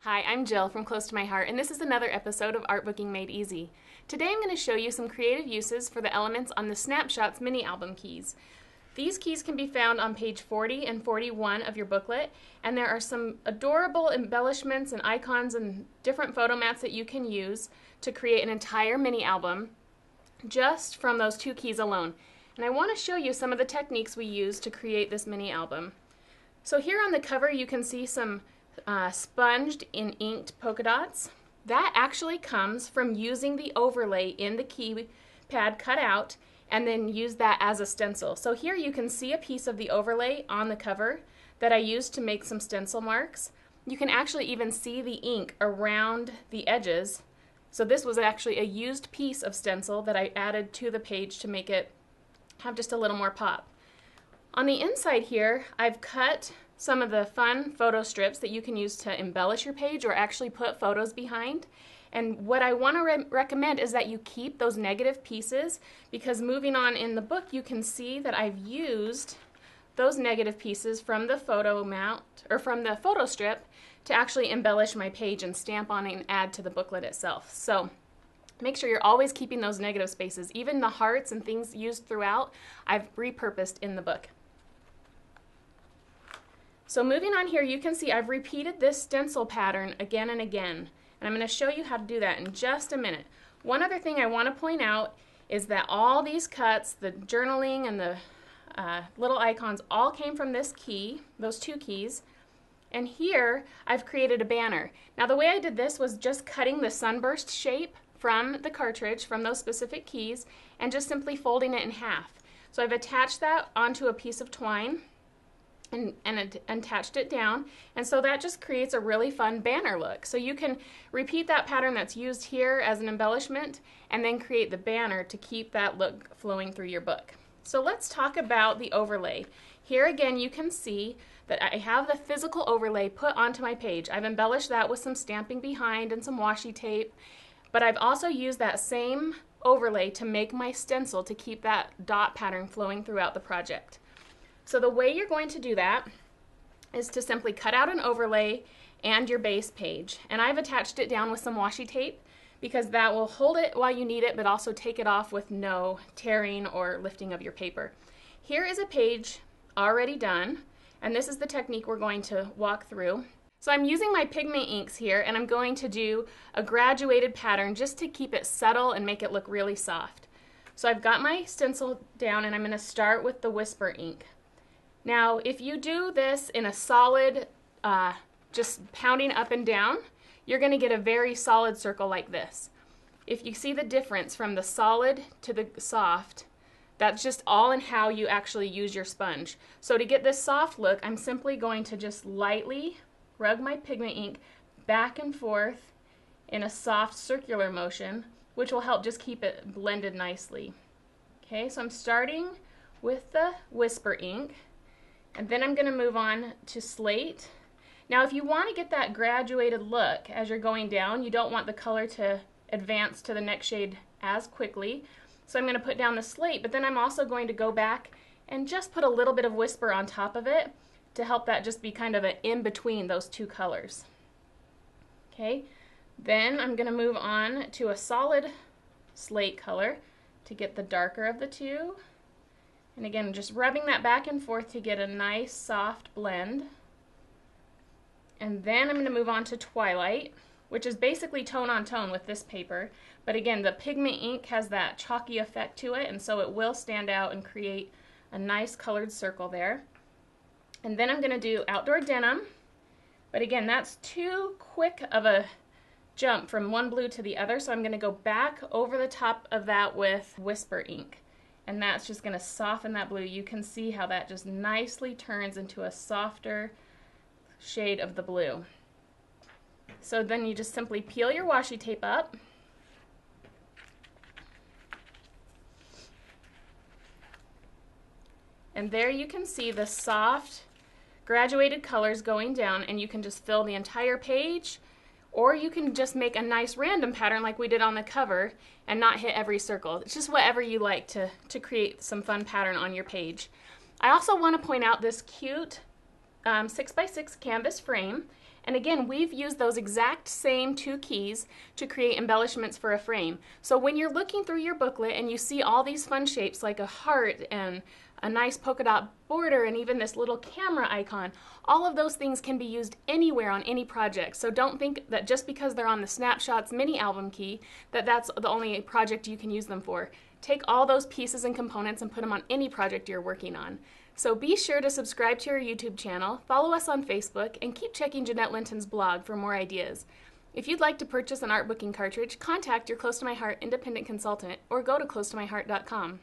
Hi, I'm Jill from Close to My Heart, and this is another episode of Artbooking Made Easy. Today I'm going to show you some creative uses for the elements on the Snapshots mini album keys. These keys can be found on page 40 and 41 of your booklet, and there are some adorable embellishments and icons and different photo mats that you can use to create an entire mini album just from those two keys alone. And I want to show you some of the techniques we use to create this mini album. So here on the cover you can see some sponged and inked polka dots. That actually comes from using the overlay in the keypad cut out and then use that as a stencil. So here you can see a piece of the overlay on the cover that I used to make some stencil marks. You can actually even see the ink around the edges. So this was actually a used piece of stencil that I added to the page to make it have just a little more pop. On the inside here, I've cut some of the fun photo strips that you can use to embellish your page or actually put photos behind. And what I want to recommend is that you keep those negative pieces, because moving on in the book you can see that I've used those negative pieces from the photo mount or from the photo strip to actually embellish my page and stamp on it and add to the booklet itself. So make sure you're always keeping those negative spaces. Even the hearts and things used throughout, I've repurposed in the book. So moving on here, you can see I've repeated this stencil pattern again and again, and I'm going to show you how to do that in just a minute. One other thing I want to point out is that all these cuts, the journaling and the little icons, all came from this key, those two keys, and here I've created a banner. Now the way I did this was just cutting the sunburst shape from the cartridge, from those specific keys, and just simply folding it in half. So I've attached that onto a piece of twine and attached it down, and so that just creates a really fun banner look. So you can repeat that pattern that's used here as an embellishment and then create the banner to keep that look flowing through your book. So let's talk about the overlay. Here again you can see that I have the physical overlay put onto my page. I've embellished that with some stamping behind and some washi tape, but I've also used that same overlay to make my stencil to keep that dot pattern flowing throughout the project. So the way you're going to do that is to simply cut out an overlay and your base page. And I've attached it down with some washi tape because that will hold it while you need it, but also take it off with no tearing or lifting of your paper. Here is a page already done, and this is the technique we're going to walk through. So I'm using my pigment inks here, and I'm going to do a graduated pattern just to keep it subtle and make it look really soft. So I've got my stencil down, and I'm going to start with the Whisper ink. Now, if you do this in a solid, just pounding up and down, you're going to get a very solid circle like this. If you see the difference from the solid to the soft, that's just all in how you actually use your sponge. So to get this soft look, I'm simply going to just lightly rub my pigment ink back and forth in a soft circular motion, which will help just keep it blended nicely. Okay, so I'm starting with the Whisper ink. And then I'm going to move on to Slate. Now if you want to get that graduated look as you're going down, you don't want the color to advance to the next shade as quickly. So I'm going to put down the Slate, but then I'm also going to go back and just put a little bit of Whisper on top of it to help that just be kind of an in-between those two colors. Okay, then I'm going to move on to a solid slate color to get the darker of the two. And again, just rubbing that back and forth to get a nice soft blend. And then I'm going to move on to Twilight, which is basically tone on tone with this paper. But again, the pigment ink has that chalky effect to it, and so it will stand out and create a nice colored circle there. And then I'm going to do Outdoor Denim. But again, that's too quick of a jump from one blue to the other, so I'm going to go back over the top of that with Whisper ink. And that's just going to soften that blue. You can see how that just nicely turns into a softer shade of the blue. So then you just simply peel your washi tape up. And there you can see the soft graduated colors going down, and you can just fill the entire page, or you can just make a nice random pattern like we did on the cover and not hit every circle. It's just whatever you like to create some fun pattern on your page. I also want to point out this cute 6x6 canvas frame, And again, we've used those exact same 2 keys to create embellishments for a frame. So when you're looking through your booklet and you see all these fun shapes like a heart and a nice polka dot border and even this little camera icon, all of those things can be used anywhere on any project. So don't think that just because they're on the Snapshots mini album key that that's the only project you can use them for. Take all those pieces and components and put them on any project you're working on. So be sure to subscribe to our YouTube channel, follow us on Facebook, and keep checking Jeanette Linton's blog for more ideas. If you'd like to purchase an Artbooking cartridge, contact your Close to My Heart independent consultant or go to closetomyheart.com.